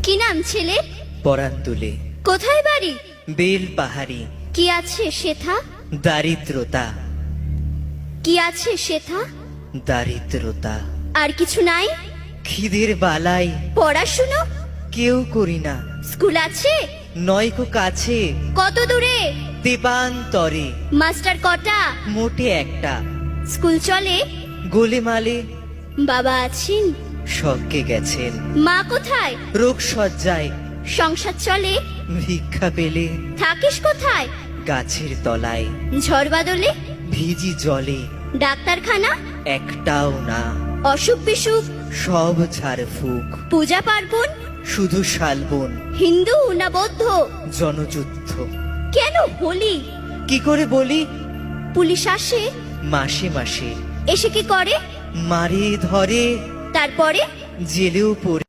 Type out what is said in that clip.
কি নাম ছেলে? পরান তুলে কোথায় বাড়ি? বেল পাহাড়ি। কি আছে সেথা? দারিদ্রতা, কি আছে সেথা? দারিদ্রতা। আর কিছু নাই? খিদের বালাই পড়াশুনো? কেউ করি না, স্কুল আছে? নয়কো কাছে কত দূরে? দেবান্তরে। মাস্টার কটা? মোটে একটা। স্কুল চলে? গোলেমালে বাবা আছেন? স্বর্গে গেছেন। মা কোথায়? রোগ সজ্জায় সংসার চলে? ভিক্ষা পেলে থাকিস কোথায়? গাছের তলায়। ঝড় বাদলে? ভিজি জলে ডাক্তারখানা? একটাও না, অসুখ বিসুখ? সব ঝাড় ফুক। পূজা পার্বণ? শুধু শালবন, হিন্দু না বৌদ্ধ? জনযুদ্ধ। কেন হোলি? কি করে বলি? পুলিশ আসে? মাসে মাসে এসে কি করে? মারে ধরে, তারপরে? জেলেও পড়ে।